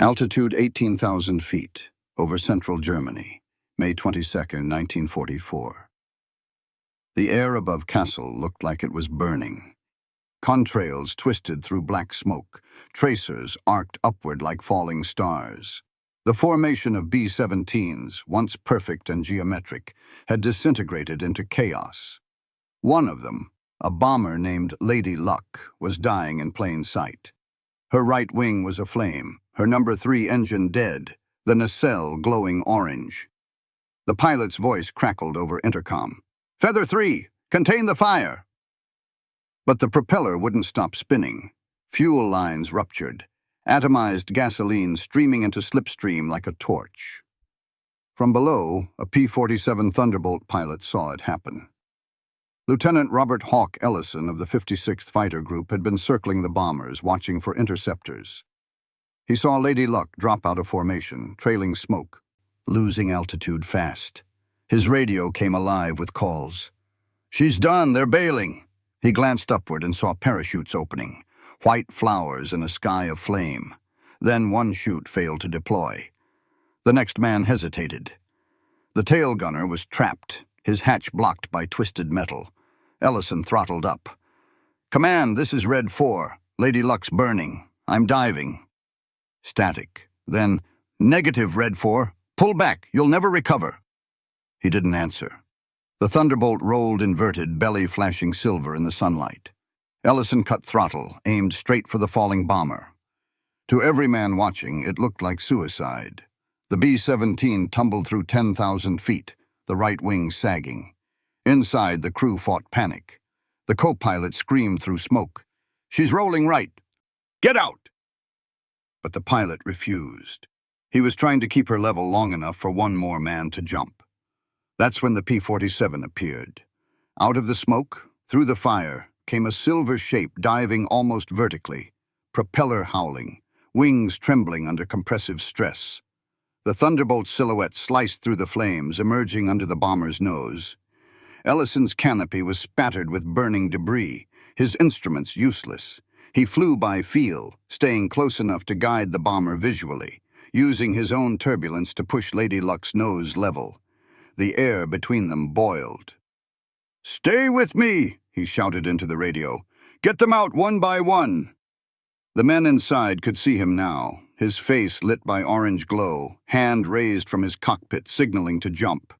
Altitude 18,000 feet, over central Germany, May 22, 1944. The air above Kassel looked like it was burning. Contrails twisted through black smoke, tracers arced upward like falling stars. The formation of B-17s, once perfect and geometric, had disintegrated into chaos. One of them, a bomber named Lady Luck, was dying in plain sight. Her right wing was aflame, her number 3 engine dead, the nacelle glowing orange. The pilot's voice crackled over intercom. "Feather 3, contain the fire!" But the propeller wouldn't stop spinning. Fuel lines ruptured, atomized gasoline streaming into slipstream like a torch. From below, a P-47 Thunderbolt pilot saw it happen. Lieutenant Robert Hawk Ellison of the 56th Fighter Group had been circling the bombers, watching for interceptors. He saw Lady Luck drop out of formation, trailing smoke, losing altitude fast. His radio came alive with calls. "She's done, they're bailing." He glanced upward and saw parachutes opening, white flowers in a sky of flame. Then one chute failed to deploy. The next man hesitated. The tail gunner was trapped, his hatch blocked by twisted metal. Ellison throttled up. "Command, this is Red 4. Lady Luck's burning. I'm diving." Static. Then, "Negative, Red 4. Pull back. You'll never recover." He didn't answer. The Thunderbolt rolled inverted, belly flashing silver in the sunlight. Ellison cut throttle, aimed straight for the falling bomber. To every man watching, it looked like suicide. The B-17 tumbled through 10,000 feet, the right wing sagging. Inside, the crew fought panic. The co-pilot screamed through smoke. "She's rolling right. Get out!" But the pilot refused. He was trying to keep her level long enough for one more man to jump. That's when the P-47 appeared. Out of the smoke, through the fire, came a silver shape diving almost vertically, propeller howling, wings trembling under compressive stress. The Thunderbolt silhouette sliced through the flames, emerging under the bomber's nose. Ellison's canopy was spattered with burning debris, his instruments useless. He flew by feel, staying close enough to guide the bomber visually, using his own turbulence to push Lady Luck's nose level. The air between them boiled. "Stay with me," he shouted into the radio. "Get them out one by one." The men inside could see him now, his face lit by orange glow, hand raised from his cockpit signaling to jump.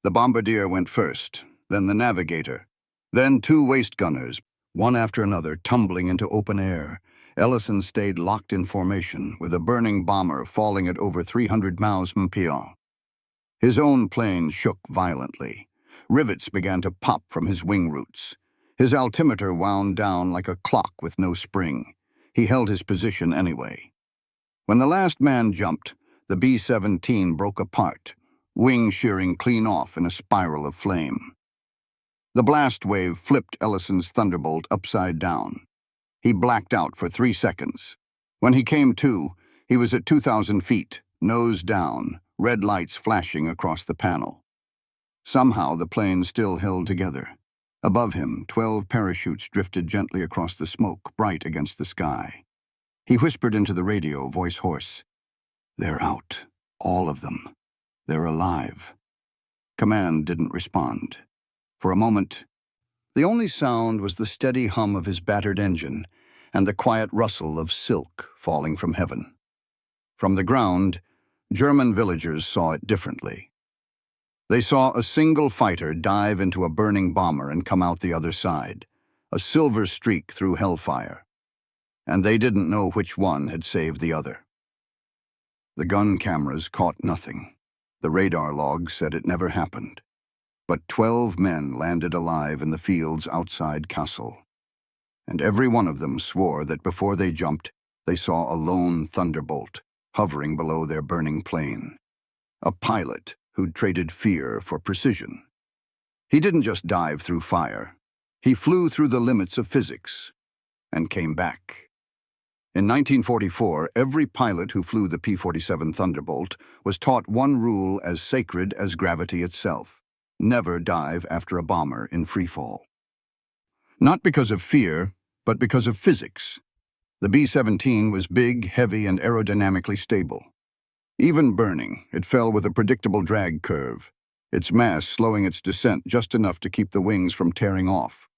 The bombardier went first, then the navigator, then 2 waist gunners, one after another tumbling into open air. Ellison stayed locked in formation, with a burning bomber falling at over 300 miles mph. His own plane shook violently. Rivets began to pop from his wing roots. His altimeter wound down like a clock with no spring. He held his position anyway. When the last man jumped, the B-17 broke apart, wing shearing clean off in a spiral of flame. The blast wave flipped Ellison's Thunderbolt upside down. He blacked out for 3 seconds. When he came to, he was at 2,000 feet, nose down, red lights flashing across the panel. Somehow the plane still held together. Above him, 12 parachutes drifted gently across the smoke, bright against the sky. He whispered into the radio, voice hoarse. "They're out. All of them. They're alive." Command didn't respond. For a moment, the only sound was the steady hum of his battered engine and the quiet rustle of silk falling from heaven. From the ground, German villagers saw it differently. They saw a single fighter dive into a burning bomber and come out the other side, a silver streak through hellfire. And they didn't know which one had saved the other. The gun cameras caught nothing. The radar logs said it never happened. But 12 men landed alive in the fields outside Kassel. And every one of them swore that before they jumped, they saw a lone Thunderbolt hovering below their burning plane. A pilot who'd traded fear for precision. He didn't just dive through fire. He flew through the limits of physics and came back. In 1944, every pilot who flew the P-47 Thunderbolt was taught one rule as sacred as gravity itself: never dive after a bomber in freefall. Not because of fear, but because of physics. The B-17 was big, heavy, and aerodynamically stable. Even burning, it fell with a predictable drag curve, its mass slowing its descent just enough to keep the wings from tearing off.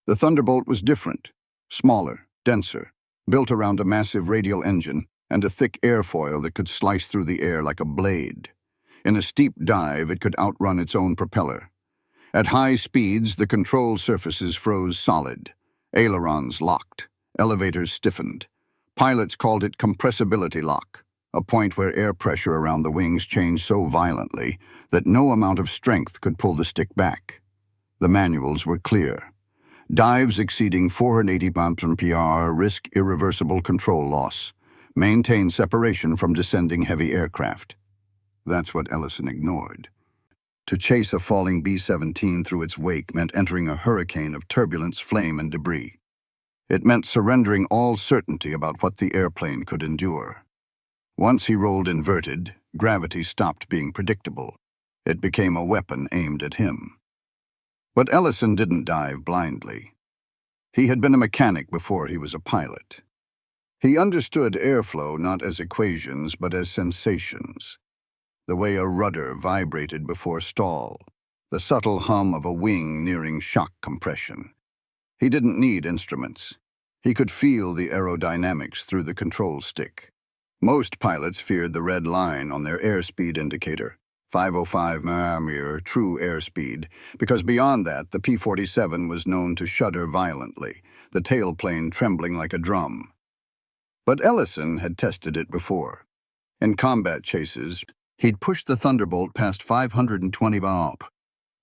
The Thunderbolt was different, smaller, denser, built around a massive radial engine and a thick airfoil that could slice through the air like a blade. In a steep dive, it could outrun its own propeller. At high speeds, the control surfaces froze solid. Ailerons locked. Elevators stiffened. Pilots called it compressibility lock, a point where air pressure around the wings changed so violently that no amount of strength could pull the stick back. The manuals were clear. Dives exceeding 480 mph risk irreversible control loss. Maintain separation from descending heavy aircraft. That's what Ellison ignored. To chase a falling B-17 through its wake meant entering a hurricane of turbulence, flame, and debris. It meant surrendering all certainty about what the airplane could endure. Once he rolled inverted, gravity stopped being predictable. It became a weapon aimed at him. But Ellison didn't dive blindly. He had been a mechanic before he was a pilot. He understood airflow not as equations, but as sensations. The way a rudder vibrated before stall, the subtle hum of a wing nearing shock compression. He didn't need instruments. He could feel the aerodynamics through the control stick. Most pilots feared the red line on their airspeed indicator, 505 mph true airspeed, because beyond that, the P-47 was known to shudder violently, the tailplane trembling like a drum. But Ellison had tested it before. In combat chases, he'd pushed the Thunderbolt past 520 mph,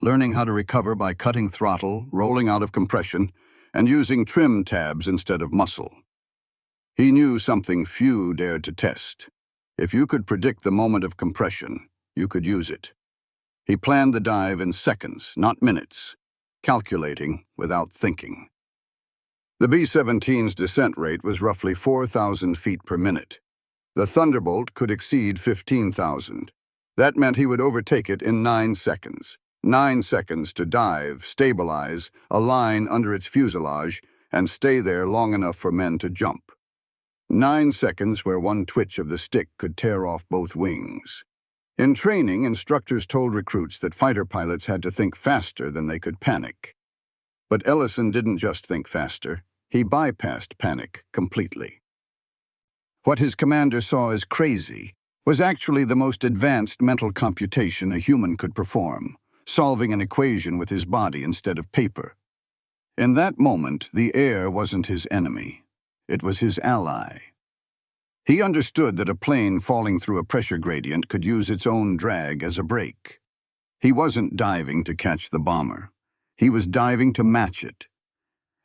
learning how to recover by cutting throttle, rolling out of compression, and using trim tabs instead of muscle. He knew something few dared to test. If you could predict the moment of compression, you could use it. He planned the dive in seconds, not minutes, calculating without thinking. The B-17's descent rate was roughly 4,000 feet per minute. The Thunderbolt could exceed 15,000. That meant he would overtake it in 9 seconds. 9 seconds to dive, stabilize, align under its fuselage, and stay there long enough for men to jump. 9 seconds where one twitch of the stick could tear off both wings. In training, instructors told recruits that fighter pilots had to think faster than they could panic. But Ellison didn't just think faster. He bypassed panic completely. What his commander saw as crazy was actually the most advanced mental computation a human could perform, solving an equation with his body instead of paper. In that moment, the air wasn't his enemy. It was his ally. He understood that a plane falling through a pressure gradient could use its own drag as a brake. He wasn't diving to catch the bomber. He was diving to match it.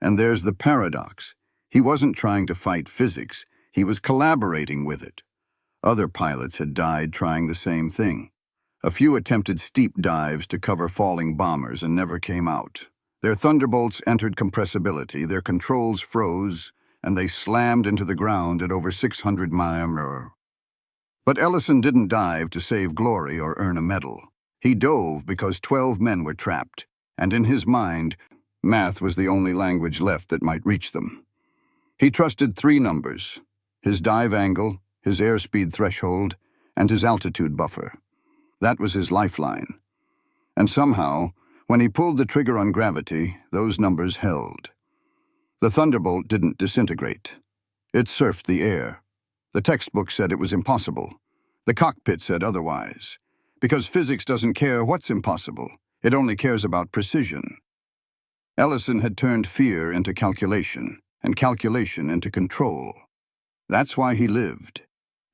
And there's the paradox. He wasn't trying to fight physics. He was collaborating with it. Other pilots had died trying the same thing. A few attempted steep dives to cover falling bombers and never came out. Their Thunderbolts entered compressibility, their controls froze, and they slammed into the ground at over 600 mph. But Ellison didn't dive to save glory or earn a medal. He dove because 12 men were trapped, and in his mind, math was the only language left that might reach them. He trusted 3 numbers: his dive angle, his airspeed threshold, and his altitude buffer. That was his lifeline. And somehow, when he pulled the trigger on gravity, those numbers held. The Thunderbolt didn't disintegrate. It surfed the air. The textbook said it was impossible. The cockpit said otherwise. Because physics doesn't care what's impossible. It only cares about precision. Ellison had turned fear into calculation, and calculation into control. That's why he lived.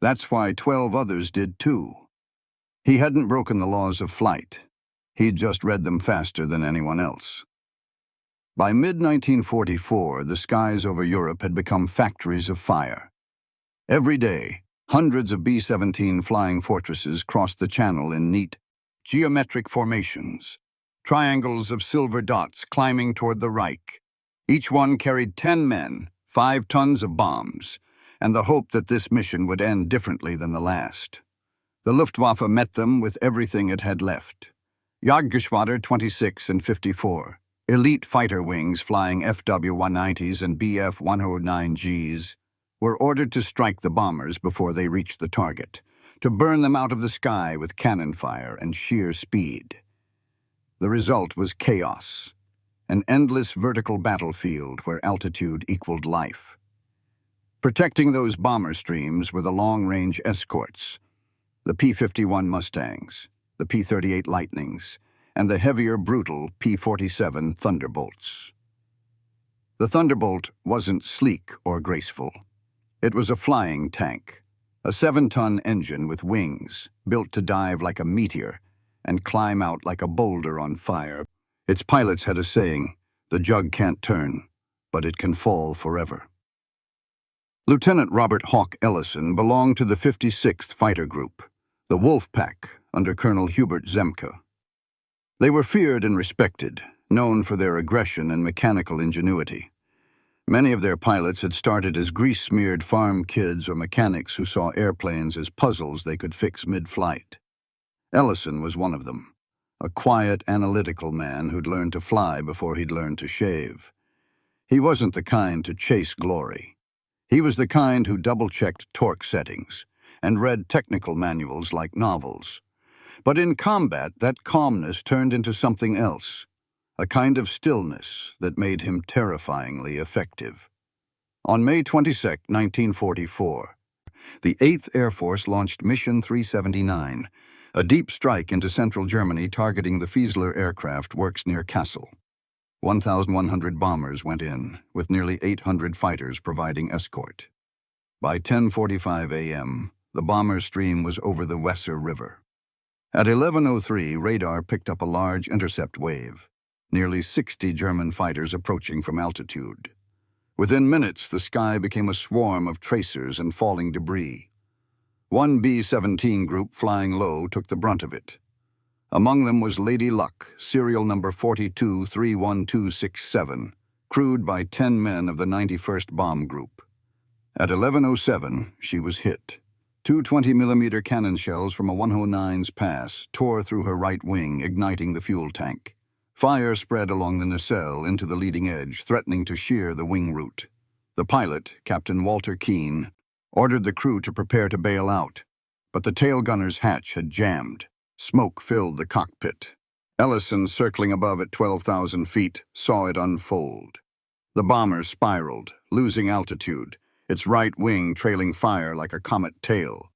That's why 12 others did too. He hadn't broken the laws of flight. He'd just read them faster than anyone else. By mid-1944, the skies over Europe had become factories of fire. Every day, hundreds of B-17 flying fortresses crossed the channel in neat, geometric formations, triangles of silver dots climbing toward the Reich. Each one carried 10 men, 5 tons of bombs, and the hope that this mission would end differently than the last. The Luftwaffe met them with everything it had left. Jagdgeschwader 26 and 54, elite fighter wings flying FW-190s and Bf-109Gs, were ordered to strike the bombers before they reached the target, to burn them out of the sky with cannon fire and sheer speed. The result was chaos, an endless vertical battlefield where altitude equaled life. Protecting those bomber streams were the long-range escorts, the P-51 Mustangs, the P-38 Lightnings, and the heavier, brutal P-47 Thunderbolts. The Thunderbolt wasn't sleek or graceful. It was a flying tank, a 7-ton engine with wings, built to dive like a meteor and climb out like a boulder on fire. Its pilots had a saying, "The jug can't turn, but it can fall forever." Lieutenant Robert Hawk Ellison belonged to the 56th Fighter Group, the Wolf Pack under Colonel Hubert Zemke. They were feared and respected, known for their aggression and mechanical ingenuity. Many of their pilots had started as grease-smeared farm kids or mechanics who saw airplanes as puzzles they could fix mid-flight. Ellison was one of them, a quiet, analytical man who'd learned to fly before he'd learned to shave. He wasn't the kind to chase glory. He was the kind who double-checked torque settings and read technical manuals like novels. But in combat, that calmness turned into something else, a kind of stillness that made him terrifyingly effective. On May 22, 1944, the 8th Air Force launched Mission 379, a deep strike into central Germany targeting the Fiesler aircraft works near Kassel. 1,100 bombers went in, with nearly 800 fighters providing escort. By 10:45 a.m., the bomber stream was over the Weser River. At 11:03, radar picked up a large intercept wave, nearly 60 German fighters approaching from altitude. Within minutes, the sky became a swarm of tracers and falling debris. One B-17 group flying low took the brunt of it. Among them was Lady Luck, serial number 4231267, crewed by 10 men of the 91st Bomb Group. At 11:07, she was hit. Two 20mm cannon shells from a 109's pass tore through her right wing, igniting the fuel tank. Fire spread along the nacelle into the leading edge, threatening to shear the wing root. The pilot, Captain Walter Keane, ordered the crew to prepare to bail out, but the tail gunner's hatch had jammed. Smoke filled the cockpit. Ellison, circling above at 12,000 feet, saw it unfold. The bomber spiraled, losing altitude, its right wing trailing fire like a comet tail.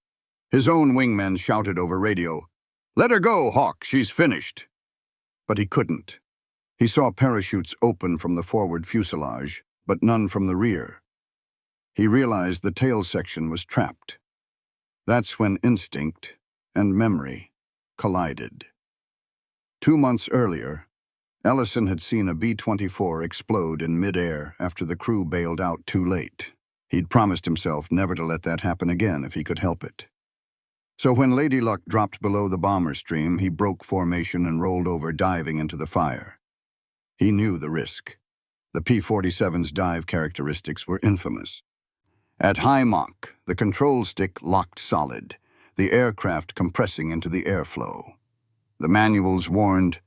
His own wingmen shouted over radio, "Let her go, Hawk, she's finished." But he couldn't. He saw parachutes open from the forward fuselage, but none from the rear. He realized the tail section was trapped. That's when instinct and memory collided. 2 months earlier, Ellison had seen a B-24 explode in midair after the crew bailed out too late. He'd promised himself never to let that happen again if he could help it. So when Lady Luck dropped below the bomber stream, he broke formation and rolled over, diving into the fire. He knew the risk. The P-47's dive characteristics were infamous. At high Mach, the control stick locked solid, the aircraft compressing into the airflow. The manuals warned,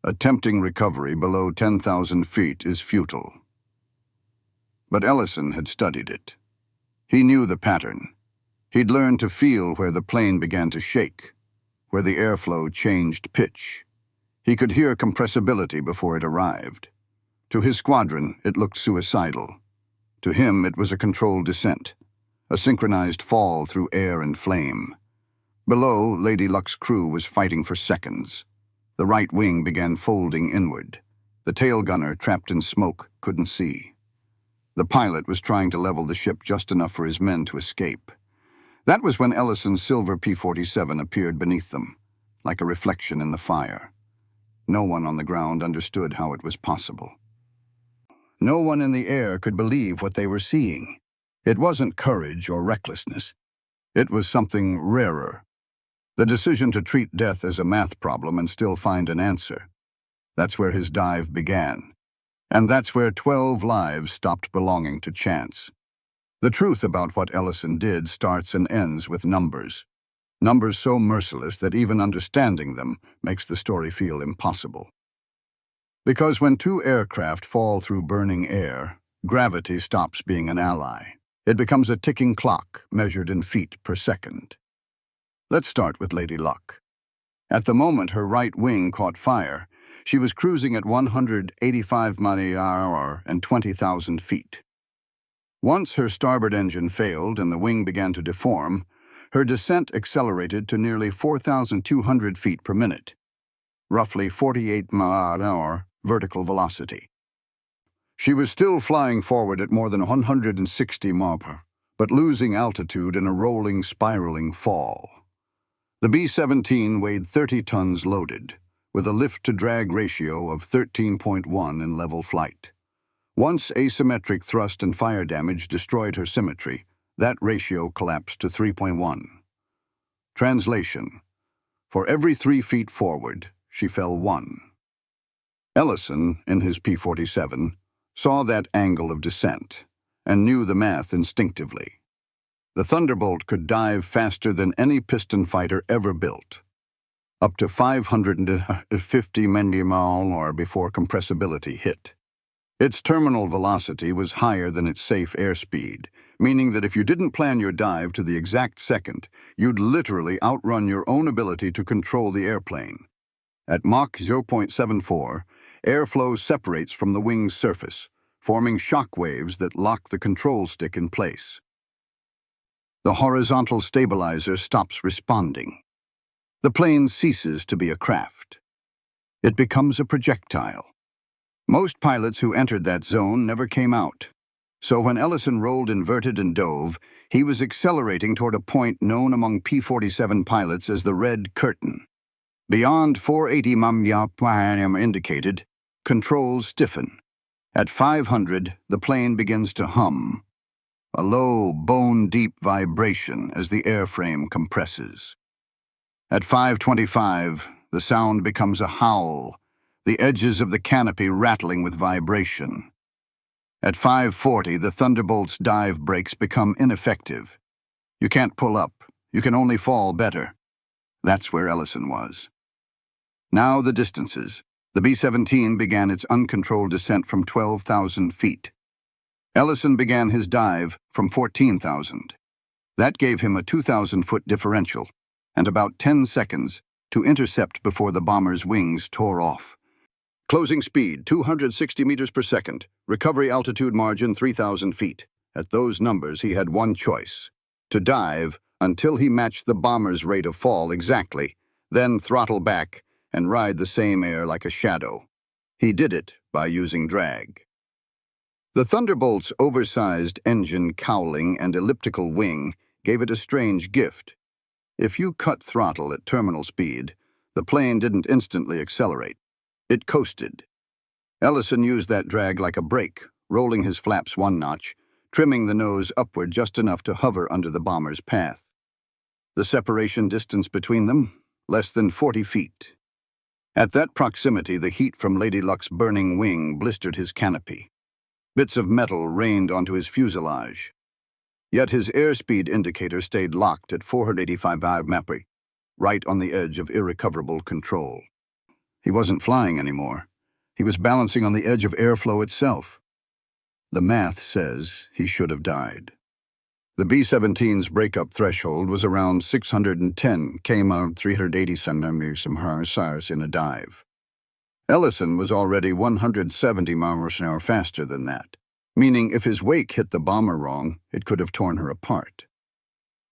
attempting recovery below 10,000 feet is futile. But Ellison had studied it. He knew the pattern. He'd learned to feel where the plane began to shake, where the airflow changed pitch. He could hear compressibility before it arrived. To his squadron, it looked suicidal. To him, it was a controlled descent, a synchronized fall through air and flame. Below, Lady Luck's crew was fighting for seconds. The right wing began folding inward. The tail gunner, trapped in smoke, couldn't see. The pilot was trying to level the ship just enough for his men to escape. That was when Ellison's silver P-47 appeared beneath them, like a reflection in the fire. No one on the ground understood how it was possible. No one in the air could believe what they were seeing. It wasn't courage or recklessness. It was something rarer. The decision to treat death as a math problem and still find an answer. That's where his dive began. And that's where 12 lives stopped belonging to chance. The truth about what Ellison did starts and ends with numbers. Numbers so merciless that even understanding them makes the story feel impossible. Because when two aircraft fall through burning air, gravity stops being an ally. It becomes a ticking clock measured in feet per second. Let's start with Lady Luck. At the moment her right wing caught fire, she was cruising at 185 miles per hour and 20,000 feet. Once her starboard engine failed and the wing began to deform, her descent accelerated to nearly 4,200 feet per minute, roughly 48 miles per hour vertical velocity. She was still flying forward at more than 160 miles per hour, but losing altitude in a rolling, spiraling fall. The B-17 weighed 30 tons loaded, with a lift-to-drag ratio of 13.1 in level flight. Once asymmetric thrust and fire damage destroyed her symmetry, that ratio collapsed to 3.1. Translation: for every 3 feet forward, she fell 1. Ellison, in his P-47, saw that angle of descent and knew the math instinctively. The Thunderbolt could dive faster than any piston fighter ever built, up to 550 miles per hour before compressibility hit. Its terminal velocity was higher than its safe airspeed, meaning that if you didn't plan your dive to the exact second, you'd literally outrun your own ability to control the airplane. At Mach 0.74, airflow separates from the wing's surface, forming shock waves that lock the control stick in place. The horizontal stabilizer stops responding. The plane ceases to be a craft. It becomes a projectile. Most pilots who entered that zone never came out. So when Ellison rolled inverted and dove, he was accelerating toward a point known among P-47 pilots as the red curtain. Beyond 480 miles per hour indicated, controls stiffen. At 500, the plane begins to hum, a low, bone-deep vibration as the airframe compresses. At 525, the sound becomes a howl, the edges of the canopy rattling with vibration. At 540, the Thunderbolt's dive brakes become ineffective. You can't pull up, you can only fall better. That's where Ellison was. Now the distances. The B-17 began its uncontrolled descent from 12,000 feet. Ellison began his dive from 14,000. That gave him a 2,000-foot differential and about 10 seconds to intercept before the bomber's wings tore off. Closing speed, 260 meters per second. Recovery altitude margin, 3,000 feet. At those numbers, he had one choice: to dive until he matched the bomber's rate of fall exactly, then throttle back and ride the same air like a shadow. He did it by using drag. The Thunderbolt's oversized engine cowling and elliptical wing gave it a strange gift. If you cut throttle at terminal speed, the plane didn't instantly accelerate. It coasted. Ellison used that drag like a brake, rolling his flaps one notch, trimming the nose upward just enough to hover under the bomber's path. The separation distance between them? Less than 40 feet. At that proximity, the heat from Lady Luck's burning wing blistered his canopy. Bits of metal rained onto his fuselage. Yet his airspeed indicator stayed locked at 485 mph, right on the edge of irrecoverable control. He wasn't flying anymore. He was balancing on the edge of airflow itself. The math says he should have died. The B-17's breakup threshold was around 610 km, 380 cm in a dive. Ellison was already 170 miles per hour faster than that, meaning if his wake hit the bomber wrong, it could have torn her apart.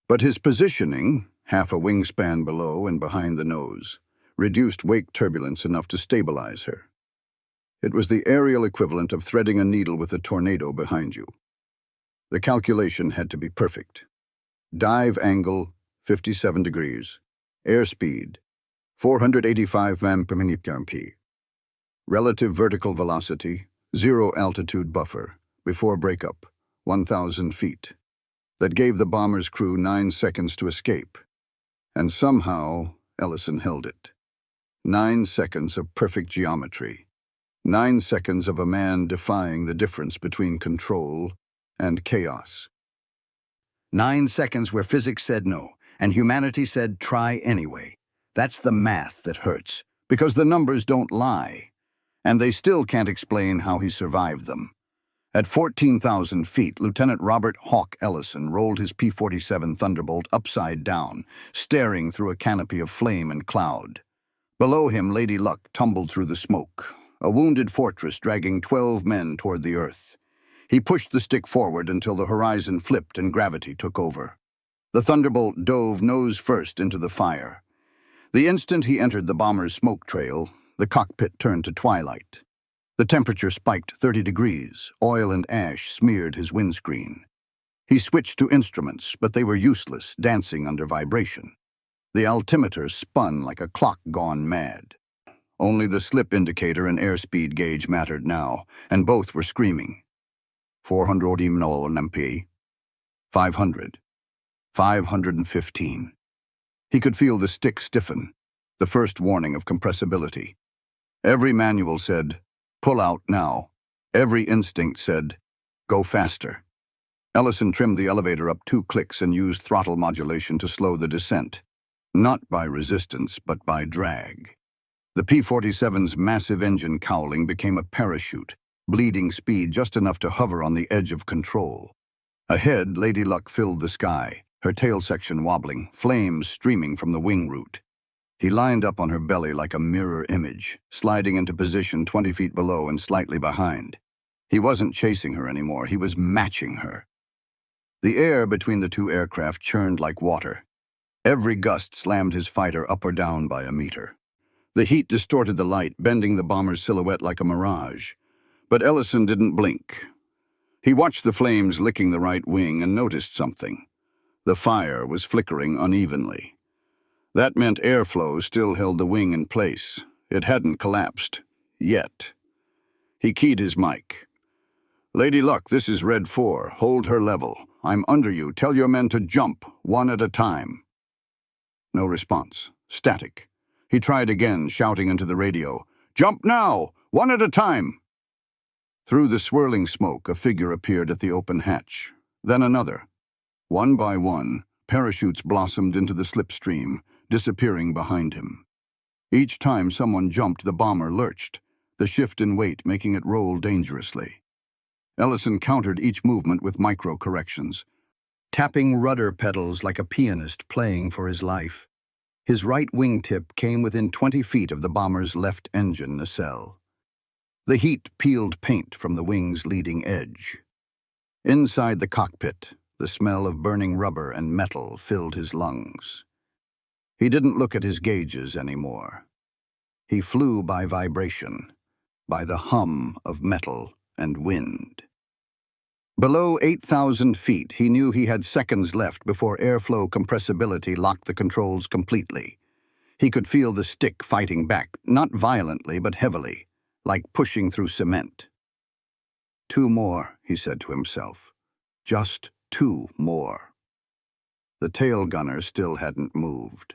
But his positioning, half a wingspan below and behind the nose, reduced wake turbulence enough to stabilize her. It was the aerial equivalent of threading a needle with a tornado behind you. The calculation had to be perfect. Dive angle, 57 degrees. Airspeed, 485 mph. Relative vertical velocity, 0 altitude buffer, before breakup, 1,000 feet. That gave the bomber's crew 9 seconds to escape. And somehow, Ellison held it. 9 seconds of perfect geometry. 9 seconds of a man defying the difference between control and chaos. 9 seconds where physics said no, and humanity said try anyway. That's the math that hurts, because the numbers don't lie, and they still can't explain how he survived them. At 14,000 feet, Lieutenant Robert Hawk Ellison rolled his P-47 Thunderbolt upside down, staring through a canopy of flame and cloud. Below him, Lady Luck tumbled through the smoke, a wounded fortress dragging 12 men toward the earth. He pushed the stick forward until the horizon flipped and gravity took over. The Thunderbolt dove nose first into the fire. The instant he entered the bomber's smoke trail, the cockpit turned to twilight. The temperature spiked 30 degrees. Oil and ash smeared his windscreen. He switched to instruments, but they were useless, dancing under vibration. The altimeter spun like a clock gone mad. Only the slip indicator and airspeed gauge mattered now, and both were screaming. 400 MP, 500, 515. He could feel the stick stiffen, the first warning of compressibility. Every manual said, "Pull out now." Every instinct said, "Go faster." Ellison trimmed the elevator up 2 clicks and used throttle modulation to slow the descent. Not by resistance, but by drag. The P-47's massive engine cowling became a parachute, bleeding speed just enough to hover on the edge of control. Ahead, Lady Luck filled the sky, her tail section wobbling, flames streaming from the wing root. He lined up on her belly like a mirror image, sliding into position 20 feet below and slightly behind. He wasn't chasing her anymore, he was matching her. The air between the two aircraft churned like water. Every gust slammed his fighter up or down by a meter. The heat distorted the light, bending the bomber's silhouette like a mirage. But Ellison didn't blink. He watched the flames licking the right wing and noticed something. The fire was flickering unevenly. That meant airflow still held the wing in place. It hadn't collapsed. Yet. He keyed his mic. "Lady Luck, this is Red 4. Hold her level. I'm under you. Tell your men to jump, one at a time." No response. Static. He tried again, shouting into the radio, "Jump now! One at a time!" Through the swirling smoke, a figure appeared at the open hatch. Then another. One by one, parachutes blossomed into the slipstream, disappearing behind him. Each time someone jumped, the bomber lurched, the shift in weight making it roll dangerously. Ellison countered each movement with micro-corrections, tapping rudder pedals like a pianist playing for his life. His right wingtip came within 20 feet of the bomber's left engine nacelle. The heat peeled paint from the wing's leading edge. Inside the cockpit, the smell of burning rubber and metal filled his lungs. He didn't look at his gauges anymore. He flew by vibration, by the hum of metal and wind. Below 8,000 feet, he knew he had seconds left before airflow compressibility locked the controls completely. He could feel the stick fighting back, not violently but heavily, like pushing through cement. 2 more, he said to himself. Just 2 more. The tail gunner still hadn't moved.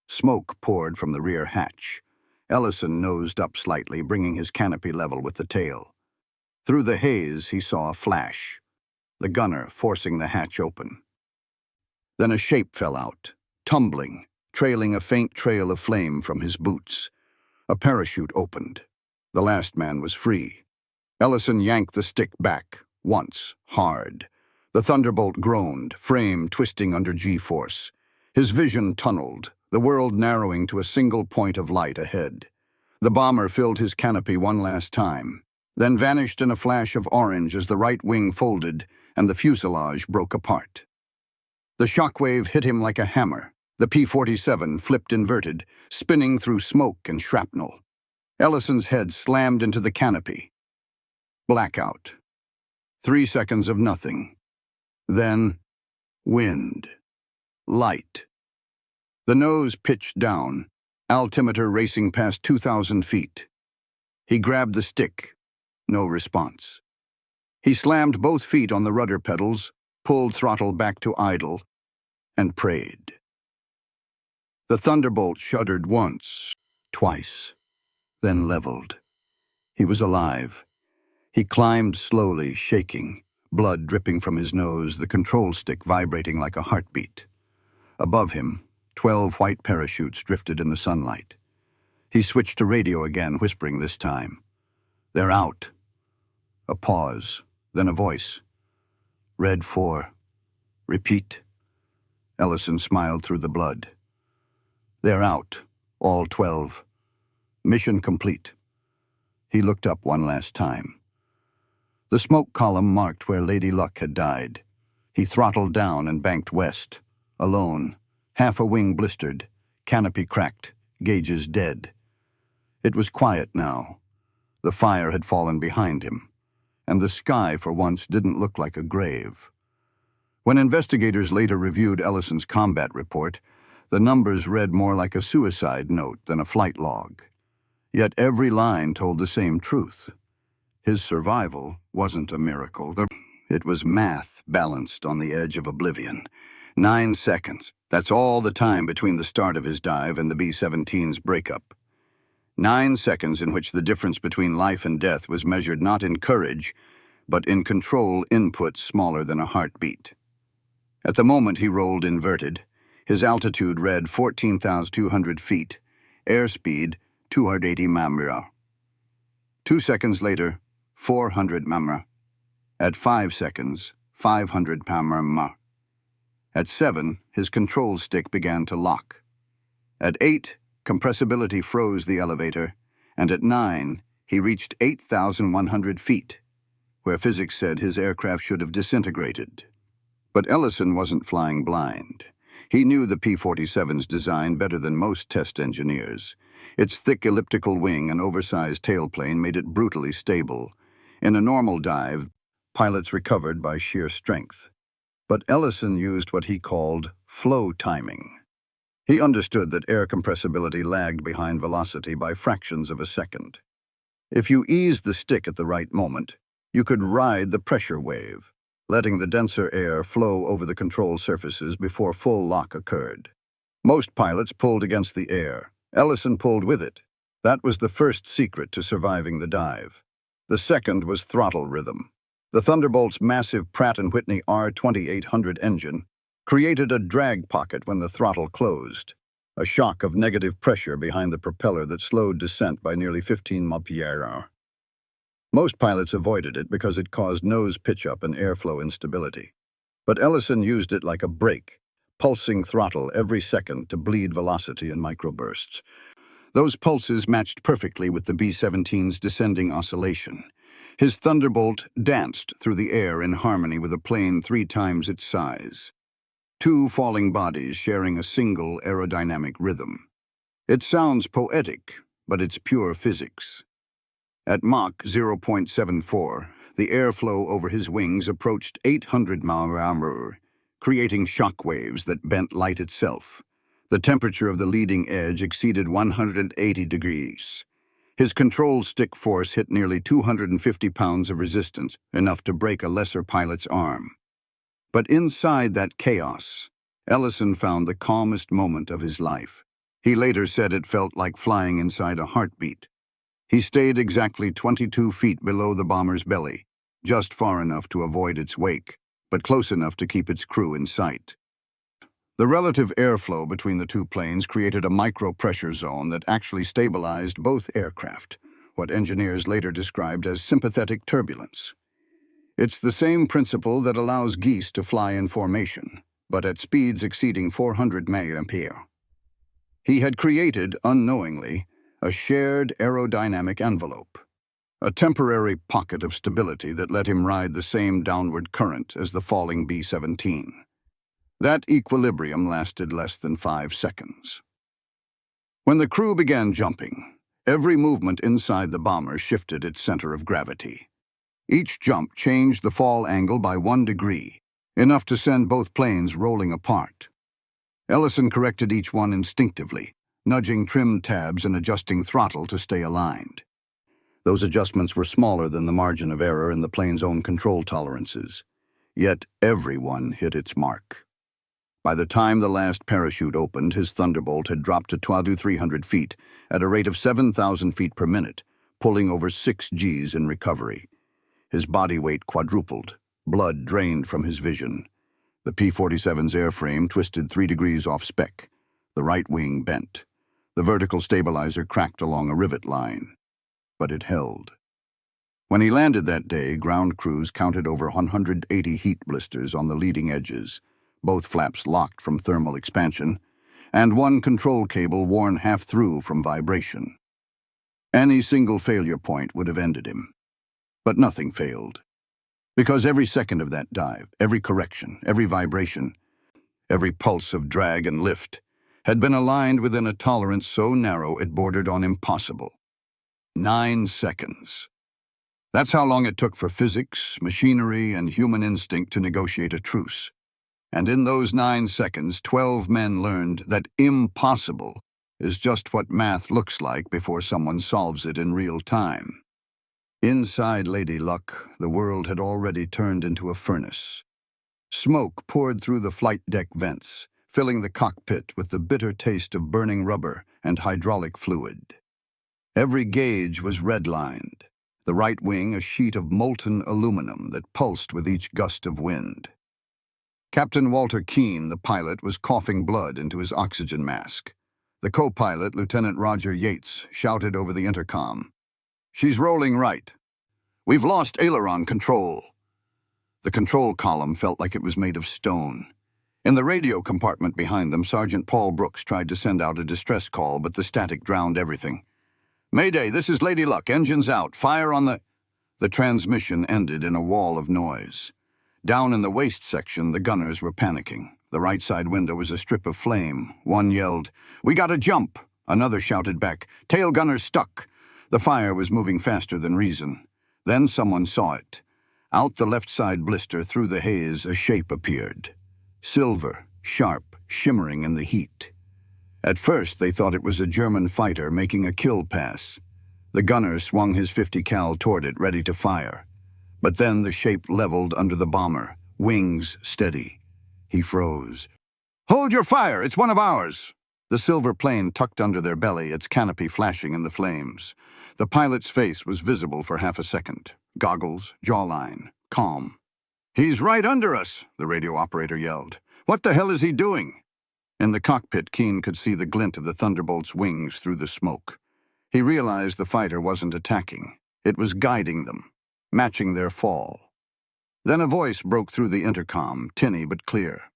Smoke poured from the rear hatch. Ellison nosed up slightly, bringing his canopy level with the tail. Through the haze, he saw a flash, the gunner forcing the hatch open. Then a shape fell out, tumbling, trailing a faint trail of flame from his boots. A parachute opened. The last man was free. Ellison yanked the stick back, once, hard. The Thunderbolt groaned, frame twisting under G-force. His vision tunneled, the world narrowing to a single point of light ahead. The bomber filled his canopy one last time, then vanished in a flash of orange as the right wing folded and the fuselage broke apart. The shockwave hit him like a hammer. The P-47 flipped inverted, spinning through smoke and shrapnel. Ellison's head slammed into the canopy. Blackout. 3 seconds of nothing. Then, wind. Light. The nose pitched down, altimeter racing past 2,000 feet. He grabbed the stick. No response. He slammed both feet on the rudder pedals, pulled throttle back to idle, and prayed. The Thunderbolt shuddered once, twice, then leveled. He was alive. He climbed slowly, shaking, blood dripping from his nose, the control stick vibrating like a heartbeat. Above him, 12 white parachutes drifted in the sunlight. He switched to radio again, whispering this time. "They're out." A pause. Then a voice. Red 4. Repeat. Ellison smiled through the blood. They're out, all 12. Mission complete. He looked up one last time. The smoke column marked where Lady Luck had died. He throttled down and banked west. Alone, half a wing blistered, canopy cracked, gauges dead. It was quiet now. The fire had fallen behind him, and the sky for once didn't look like a grave. When investigators later reviewed Ellison's combat report, the numbers read more like a suicide note than a flight log. Yet every line told the same truth. His survival wasn't a miracle. It was math balanced on the edge of oblivion. 9 seconds. That's all the time between the start of his dive and the B-17's breakup. 9 seconds in which the difference between life and death was measured not in courage, but in control input smaller than a heartbeat. At the moment he rolled inverted, his altitude read 14,200 feet, airspeed 280 mph. 2 seconds later, 400 mph. At 5 seconds, 500 mph. At 7, his control stick began to lock. At 8, compressibility froze the elevator, and at 9, he reached 8,100 feet, where physics said his aircraft should have disintegrated. But Ellison wasn't flying blind. He knew the P-47's design better than most test engineers. Its thick elliptical wing and oversized tailplane made it brutally stable. In a normal dive, pilots recovered by sheer strength. But Ellison used what he called flow timing. He understood that air compressibility lagged behind velocity by fractions of a second. If you eased the stick at the right moment, you could ride the pressure wave, letting the denser air flow over the control surfaces before full lock occurred. Most pilots pulled against the air. Ellison pulled with it. That was the first secret to surviving the dive. The second was throttle rhythm. The Thunderbolt's massive Pratt & Whitney R2800 engine created a drag pocket when the throttle closed, a shock of negative pressure behind the propeller that slowed descent by nearly 15 mph. Most pilots avoided it because it caused nose pitch-up and airflow instability. But Ellison used it like a brake, pulsing throttle every second to bleed velocity in microbursts. Those pulses matched perfectly with the B-17's descending oscillation. His Thunderbolt danced through the air in harmony with a plane 3 times its size. 2 falling bodies sharing a single aerodynamic rhythm. It sounds poetic, but it's pure physics. At Mach 0.74, the airflow over his wings approached 800 mph, creating shock waves that bent light itself. The temperature of the leading edge exceeded 180 degrees. His control stick force hit nearly 250 pounds of resistance, enough to break a lesser pilot's arm. But inside that chaos, Ellison found the calmest moment of his life. He later said it felt like flying inside a heartbeat. He stayed exactly 22 feet below the bomber's belly, just far enough to avoid its wake, but close enough to keep its crew in sight. The relative airflow between the two planes created a micro-pressure zone that actually stabilized both aircraft, what engineers later described as sympathetic turbulence. It's the same principle that allows geese to fly in formation, but at speeds exceeding 400 mph. He had created, unknowingly, a shared aerodynamic envelope, a temporary pocket of stability that let him ride the same downward current as the falling B-17. That equilibrium lasted less than 5 seconds. When the crew began jumping, every movement inside the bomber shifted its center of gravity. Each jump changed the fall angle by 1 degree, enough to send both planes rolling apart. Ellison corrected each one instinctively, nudging trim tabs and adjusting throttle to stay aligned. Those adjustments were smaller than the margin of error in the plane's own control tolerances. Yet everyone hit its mark. By the time the last parachute opened, his Thunderbolt had dropped to 2,300 feet at a rate of 7,000 feet per minute, pulling over 6 Gs in recovery. His body weight quadrupled, blood drained from his vision. The P-47's airframe twisted 3 degrees off spec. The right wing bent. The vertical stabilizer cracked along a rivet line. But it held. When he landed that day, ground crews counted over 180 heat blisters on the leading edges, both flaps locked from thermal expansion, and one control cable worn half through from vibration. Any single failure point would have ended him. But nothing failed. Because every second of that dive, every correction, every vibration, every pulse of drag and lift, had been aligned within a tolerance so narrow it bordered on impossible. 9 seconds. That's how long it took for physics, machinery, and human instinct to negotiate a truce. And in those 9 seconds, 12 men learned that impossible is just what math looks like before someone solves it in real time. Inside Lady Luck, the world had already turned into a furnace. Smoke poured through the flight deck vents, filling the cockpit with the bitter taste of burning rubber and hydraulic fluid. Every gauge was redlined, the right wing a sheet of molten aluminum that pulsed with each gust of wind. Captain Walter Keene, the pilot, was coughing blood into his oxygen mask. The co-pilot, Lieutenant Roger Yates, shouted over the intercom, "She's rolling right. We've lost aileron control." The control column felt like it was made of stone. In the radio compartment behind them, Sergeant Paul Brooks tried to send out a distress call, but the static drowned everything. "Mayday, this is Lady Luck. Engines out. Fire on the—" The transmission ended in a wall of noise. Down in the waist section, the gunners were panicking. The right side window was a strip of flame. One yelled, "We gotta jump!" Another shouted back, "Tail gunner's stuck!" The fire was moving faster than reason. Then someone saw it. Out the left side blister, through the haze, a shape appeared. Silver, sharp, shimmering in the heat. At first, they thought it was a German fighter making a kill pass. The gunner swung his .50 cal toward it, ready to fire. But then the shape leveled under the bomber, wings steady. He froze. "Hold your fire! It's one of ours!" The silver plane tucked under their belly, its canopy flashing in the flames. The pilot's face was visible for half a second. Goggles, jawline, calm. "He's right under us!" the radio operator yelled. "What the hell is he doing?" In the cockpit, Keene could see the glint of the Thunderbolt's wings through the smoke. He realized the fighter wasn't attacking. It was guiding them, matching their fall. Then a voice broke through the intercom, tinny but clear.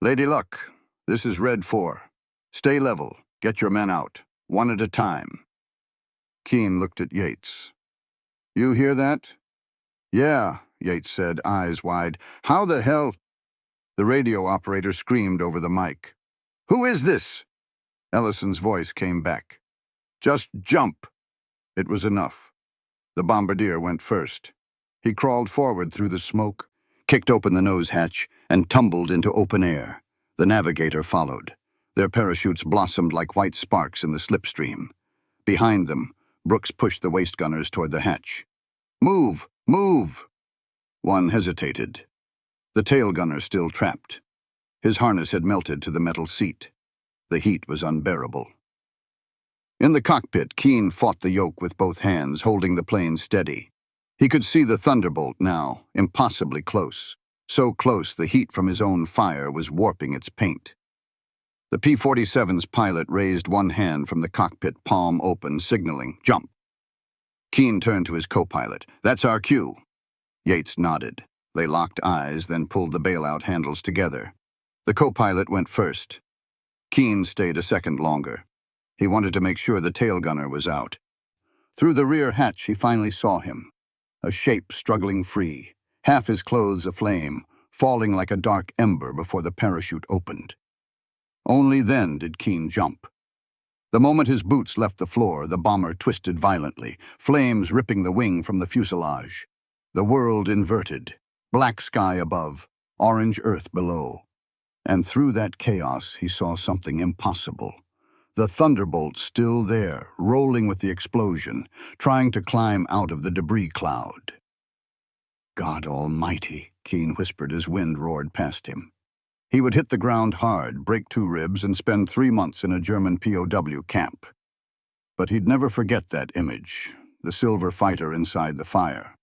"Lady Luck, this is Red 4. Stay level. Get your men out. One at a time." Keene looked at Yates. "You hear that?" "Yeah," Yates said, eyes wide. "How the hell—" The radio operator screamed over the mic. "Who is this?" Ellison's voice came back. "Just jump." It was enough. The bombardier went first. He crawled forward through the smoke, kicked open the nose hatch, and tumbled into open air. The navigator followed. Their parachutes blossomed like white sparks in the slipstream. Behind them, Brooks pushed the waist gunners toward the hatch. "Move! Move!" One hesitated. The tail gunner still trapped. His harness had melted to the metal seat. The heat was unbearable. In the cockpit, Keene fought the yoke with both hands, holding the plane steady. He could see the Thunderbolt now, impossibly close. So close the heat from his own fire was warping its paint. The P-47's pilot raised one hand from the cockpit, palm open, signaling, "Jump." Keene turned to his co-pilot. "That's our cue." Yates nodded. They locked eyes, then pulled the bailout handles together. The co-pilot went first. Keene stayed a second longer. He wanted to make sure the tail gunner was out. Through the rear hatch, he finally saw him. A shape struggling free, half his clothes aflame, falling like a dark ember before the parachute opened. Only then did Keene jump. The moment his boots left the floor, the bomber twisted violently, flames ripping the wing from the fuselage. The world inverted, black sky above, orange earth below. And through that chaos, he saw something impossible. The Thunderbolt still there, rolling with the explosion, trying to climb out of the debris cloud. "God almighty," Keene whispered as wind roared past him. He would hit the ground hard, break 2 ribs, and spend 3 months in a German POW camp. But he'd never forget that image, the silver fighter inside the fire.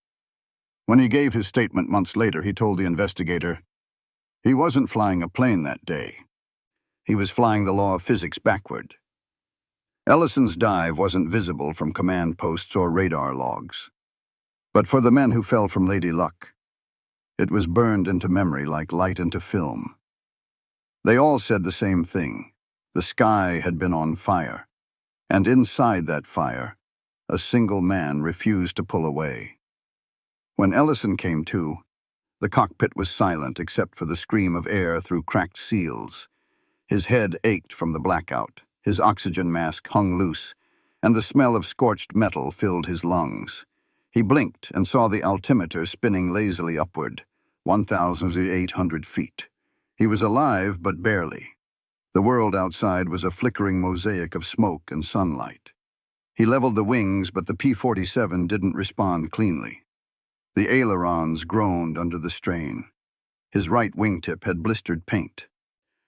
When he gave his statement months later, he told the investigator, he wasn't flying a plane that day. He was flying the law of physics backward. Ellison's dive wasn't visible from command posts or radar logs. But for the men who fell from Lady Luck, it was burned into memory like light into film. They all said the same thing. The sky had been on fire, and inside that fire, a single man refused to pull away. When Ellison came to, the cockpit was silent except for the scream of air through cracked seals. His head ached from the blackout, his oxygen mask hung loose, and the smell of scorched metal filled his lungs. He blinked and saw the altimeter spinning lazily upward, 1,800 feet. He was alive, but barely. The world outside was a flickering mosaic of smoke and sunlight. He leveled the wings, but the P-47 didn't respond cleanly. The ailerons groaned under the strain. His right wingtip had blistered paint.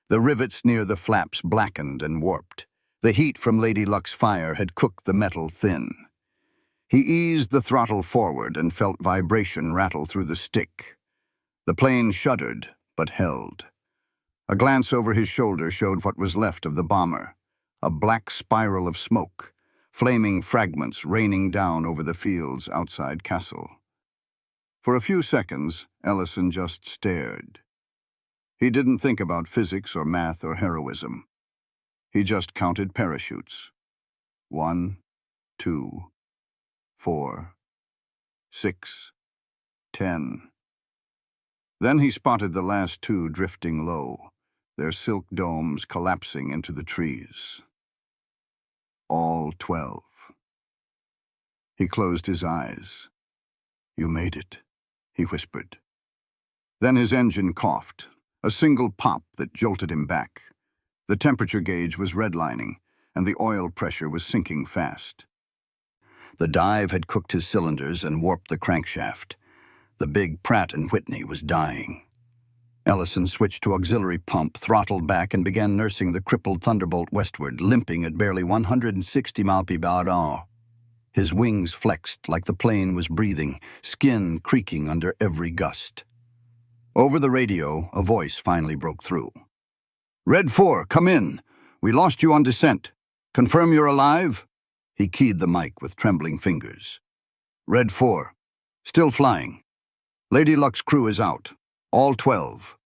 The rivets near the flaps blackened and warped. The heat from Lady Luck's fire had cooked the metal thin. He eased the throttle forward and felt vibration rattle through the stick. The plane shuddered, but held. A glance over his shoulder showed what was left of the bomber, a black spiral of smoke, flaming fragments raining down over the fields outside Kassel. For a few seconds, Ellison just stared. He didn't think about physics or math or heroism. He just counted parachutes. 1, 2, 4, 6, 10. Then he spotted the last two drifting low, their silk domes collapsing into the trees. All 12. He closed his eyes. "You made it," he whispered. Then his engine coughed, a single pop that jolted him back. The temperature gauge was redlining, and the oil pressure was sinking fast. The dive had cooked his cylinders and warped the crankshaft. The big Pratt & Whitney was dying. Ellison switched to auxiliary pump, throttled back, and began nursing the crippled Thunderbolt westward, limping at barely 160 miles per hour. His wings flexed like the plane was breathing, skin creaking under every gust. Over the radio, a voice finally broke through. "Red 4, come in. We lost you on descent. Confirm you're alive?" He keyed the mic with trembling fingers. "Red 4, still flying. Lady Luck's crew is out. All 12.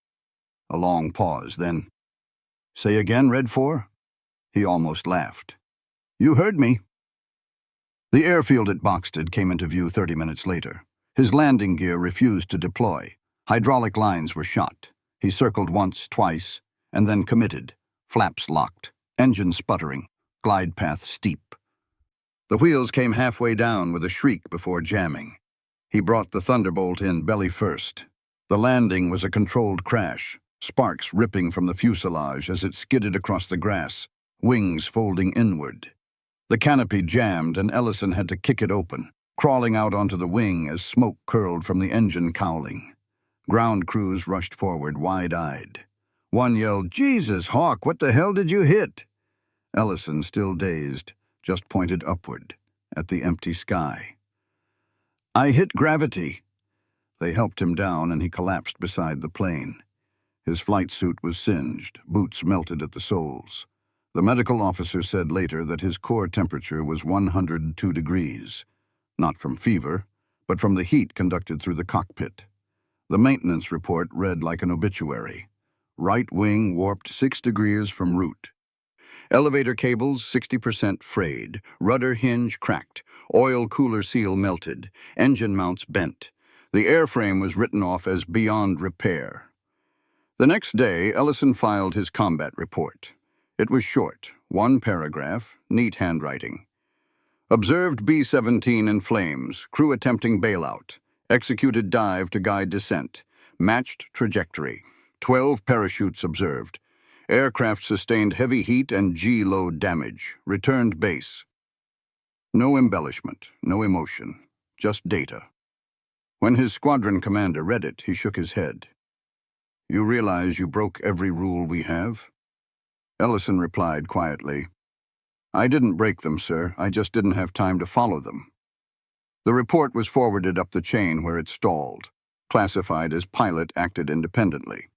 A long pause, then, "Say again, Red 4? He almost laughed. "You heard me." The airfield at Boxted came into view 30 minutes later. His landing gear refused to deploy. Hydraulic lines were shot. He circled once, twice, and then committed. Flaps locked, engine sputtering, glide path steep. The wheels came halfway down with a shriek before jamming. He brought the Thunderbolt in belly first. The landing was a controlled crash, sparks ripping from the fuselage as it skidded across the grass, wings folding inward. The canopy jammed and Ellison had to kick it open, crawling out onto the wing as smoke curled from the engine cowling. Ground crews rushed forward, wide-eyed. One yelled, "Jesus, Hawk, what the hell did you hit?" Ellison, still dazed, just pointed upward, at the empty sky. "I hit gravity." They helped him down and he collapsed beside the plane. His flight suit was singed, boots melted at the soles. The medical officer said later that his core temperature was 102 degrees, not from fever, but from the heat conducted through the cockpit. The maintenance report read like an obituary. Right wing warped 6 degrees from root. Elevator cables 60% frayed, rudder hinge cracked, oil cooler seal melted, engine mounts bent. The airframe was written off as beyond repair. The next day, Ellison filed his combat report. It was short, one paragraph, neat handwriting. Observed B-17 in flames, crew attempting bailout. Executed dive to guide descent. Matched trajectory. 12 parachutes observed. Aircraft sustained heavy heat and G-load damage. Returned base. No embellishment, no emotion, just data. When his squadron commander read it, he shook his head. "You realize you broke every rule we have?" Ellison replied quietly, "I didn't break them, sir. I just didn't have time to follow them." The report was forwarded up the chain where it stalled, classified as pilot acted independently.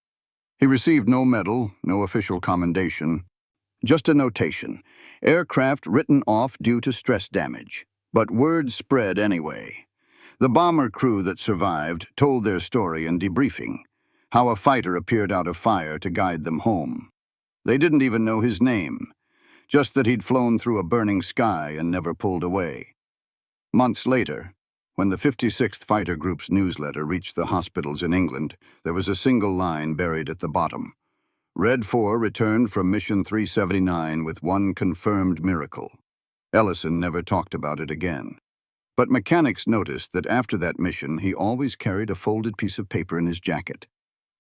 He received no medal, no official commendation, just a notation. Aircraft written off due to stress damage. But word spread anyway. The bomber crew that survived told their story in debriefing, how a fighter appeared out of fire to guide them home. They didn't even know his name, just that he'd flown through a burning sky and never pulled away. Months later, when the 56th Fighter Group's newsletter reached the hospitals in England, there was a single line buried at the bottom. Red 4 returned from Mission 379 with one confirmed miracle. Ellison never talked about it again. But mechanics noticed that after that mission, he always carried a folded piece of paper in his jacket,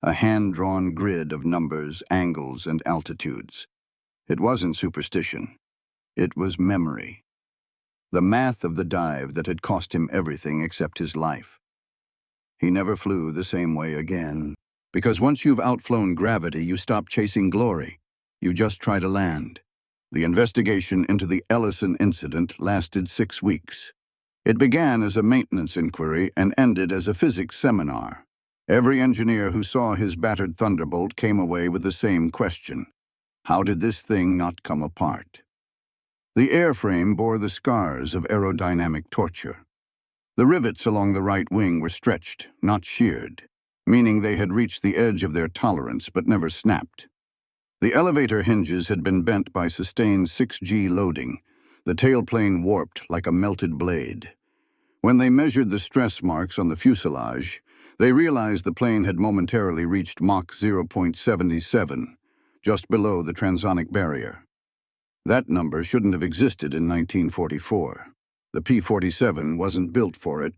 a hand-drawn grid of numbers, angles, and altitudes. It wasn't superstition. It was memory. The math of the dive that had cost him everything except his life. He never flew the same way again. Because once you've outflown gravity, you stop chasing glory. You just try to land. The investigation into the Ellison incident lasted 6 weeks. It began as a maintenance inquiry and ended as a physics seminar. Every engineer who saw his battered Thunderbolt came away with the same question. How did this thing not come apart? The airframe bore the scars of aerodynamic torture. The rivets along the right wing were stretched, not sheared, meaning they had reached the edge of their tolerance but never snapped. The elevator hinges had been bent by sustained 6G loading, the tailplane warped like a melted blade. When they measured the stress marks on the fuselage, they realized the plane had momentarily reached Mach 0.77, just below the transonic barrier. That number shouldn't have existed in 1944. The P-47 wasn't built for it.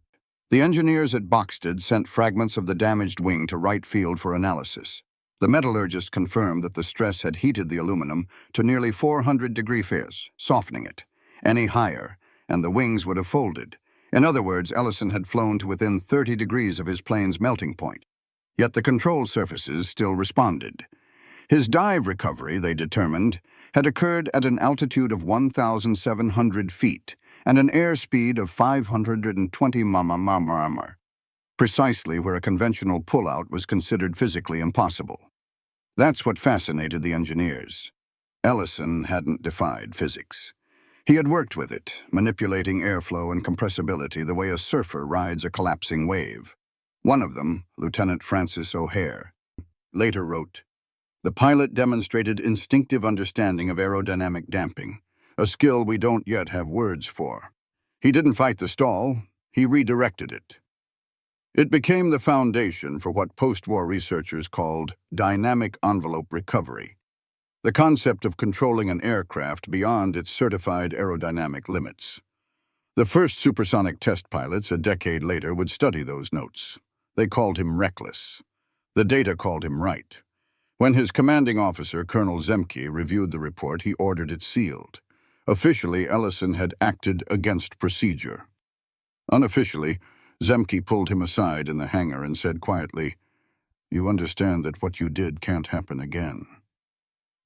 The engineers at Boxted sent fragments of the damaged wing to Wright Field for analysis. The metallurgist confirmed that the stress had heated the aluminum to nearly 400 degrees Fahrenheit, softening it. Any higher, and the wings would have folded. In other words, Ellison had flown to within 30 degrees of his plane's melting point. Yet the control surfaces still responded. His dive recovery, they determined, had occurred at an altitude of 1,700 feet and an airspeed of 520 mph, precisely where a conventional pullout was considered physically impossible. That's what fascinated the engineers. Ellison hadn't defied physics. He had worked with it, manipulating airflow and compressibility the way a surfer rides a collapsing wave. One of them, Lieutenant Francis O'Hare, later wrote, "The pilot demonstrated instinctive understanding of aerodynamic damping, a skill we don't yet have words for. He didn't fight the stall, he redirected it." It became the foundation for what post-war researchers called dynamic envelope recovery, the concept of controlling an aircraft beyond its certified aerodynamic limits. The first supersonic test pilots a decade later would study those notes. They called him reckless. The data called him right. When his commanding officer, Colonel Zemke, reviewed the report, he ordered it sealed. Officially, Ellison had acted against procedure. Unofficially, Zemke pulled him aside in the hangar and said quietly, "You understand that what you did can't happen again?"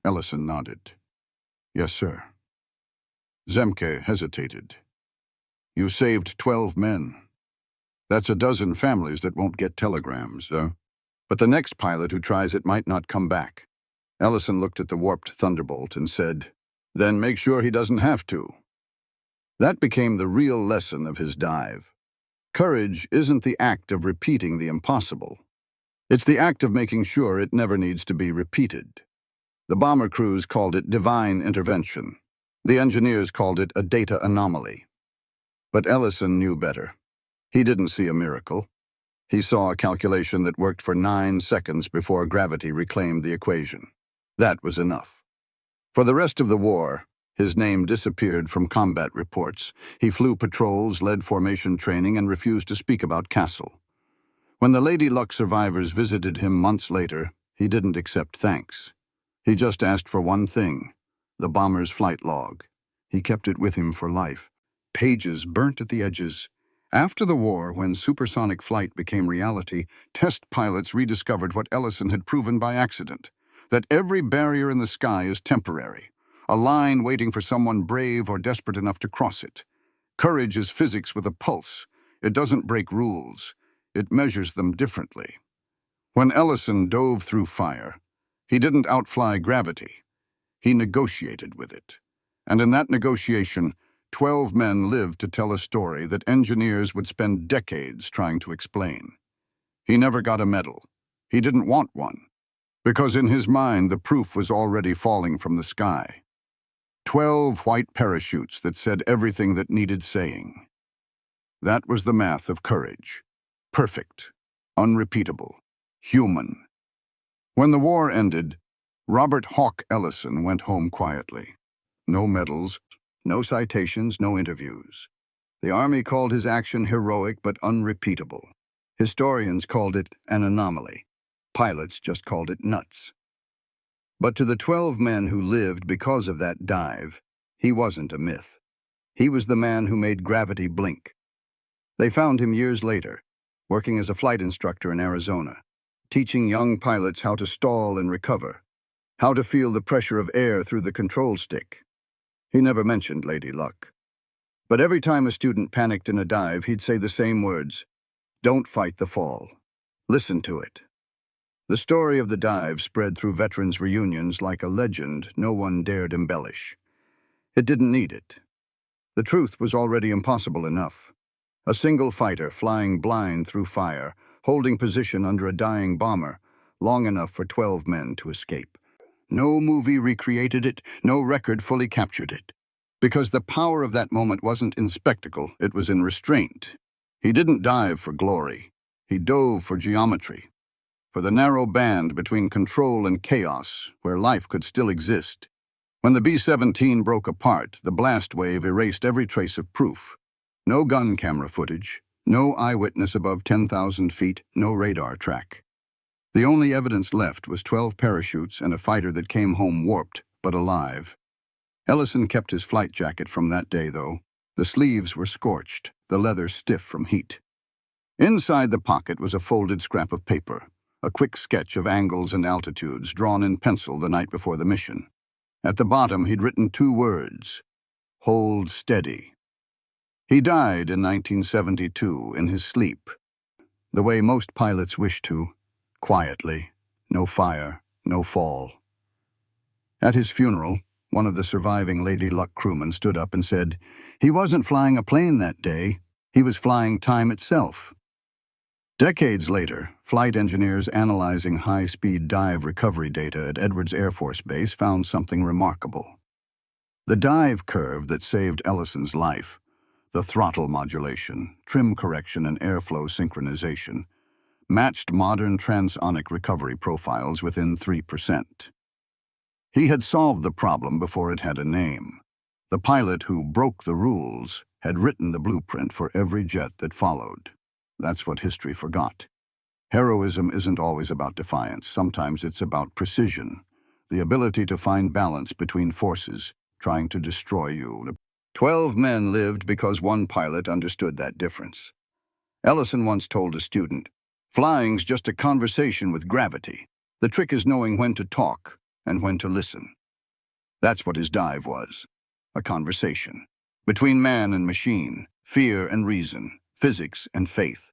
Ellison nodded. "Yes, sir." Zemke hesitated. "You saved 12 men. That's a dozen families that won't get telegrams, but the next pilot who tries it might not come back." Ellison looked at the warped Thunderbolt and said, "Then make sure he doesn't have to." That became the real lesson of his dive. Courage isn't the act of repeating the impossible. It's the act of making sure it never needs to be repeated. The bomber crews called it divine intervention. The engineers called it a data anomaly. But Ellison knew better. He didn't see a miracle. He saw a calculation that worked for 9 seconds before gravity reclaimed the equation. That was enough. For the rest of the war, his name disappeared from combat reports. He flew patrols, led formation training, and refused to speak about Kassel. When the Lady Luck survivors visited him months later, he didn't accept thanks. He just asked for one thing, the bomber's flight log. He kept it with him for life. Pages burnt at the edges. After the war, when supersonic flight became reality, test pilots rediscovered what Ellison had proven by accident, that every barrier in the sky is temporary, a line waiting for someone brave or desperate enough to cross it. Courage is physics with a pulse. It doesn't break rules. It measures them differently. When Ellison dove through fire, he didn't outfly gravity. He negotiated with it. And in that negotiation, 12 men lived to tell a story that engineers would spend decades trying to explain. He never got a medal. He didn't want one, because in his mind the proof was already falling from the sky. 12 white parachutes that said everything that needed saying. That was the math of courage. Perfect, unrepeatable, human. When the war ended, Robert Hawk Ellison went home quietly. No medals, no citations, no interviews. The Army called his action heroic but unrepeatable. Historians called it an anomaly. Pilots just called it nuts. But to the 12 men who lived because of that dive, he wasn't a myth. He was the man who made gravity blink. They found him years later, working as a flight instructor in Arizona, teaching young pilots how to stall and recover, how to feel the pressure of air through the control stick. He never mentioned Lady Luck. But every time a student panicked in a dive, he'd say the same words: "Don't fight the fall. Listen to it." The story of the dive spread through veterans' reunions like a legend no one dared embellish. It didn't need it. The truth was already impossible enough. A single fighter flying blind through fire, holding position under a dying bomber, long enough for 12 men to escape. No movie recreated it, no record fully captured it. Because the power of that moment wasn't in spectacle, it was in restraint. He didn't dive for glory. He dove for geometry, for the narrow band between control and chaos, where life could still exist. When the B-17 broke apart, the blast wave erased every trace of proof. No gun camera footage, no eyewitness above 10,000 feet, no radar track. The only evidence left was 12 parachutes and a fighter that came home warped, but alive. Ellison kept his flight jacket from that day, though. The sleeves were scorched, the leather stiff from heat. Inside the pocket was a folded scrap of paper, a quick sketch of angles and altitudes drawn in pencil the night before the mission. At the bottom, he'd written 2 words: "Hold steady." He died in 1972 in his sleep, the way most pilots wish to, quietly, no fire, no fall. At his funeral, one of the surviving Lady Luck crewmen stood up and said, "He wasn't flying a plane that day, he was flying time itself." Decades later, flight engineers analyzing high-speed dive recovery data at Edwards Air Force Base found something remarkable. The dive curve that saved Ellison's life, the throttle modulation, trim correction, and airflow synchronization, matched modern transonic recovery profiles within 3%. He had solved the problem before it had a name. The pilot who broke the rules had written the blueprint for every jet that followed. That's what history forgot. Heroism isn't always about defiance. Sometimes it's about precision, the ability to find balance between forces trying to destroy you. 12 men lived because one pilot understood that difference. Ellison once told a student, "Flying's just a conversation with gravity. The trick is knowing when to talk and when to listen." That's what his dive was, a conversation between man and machine, fear and reason, physics and faith.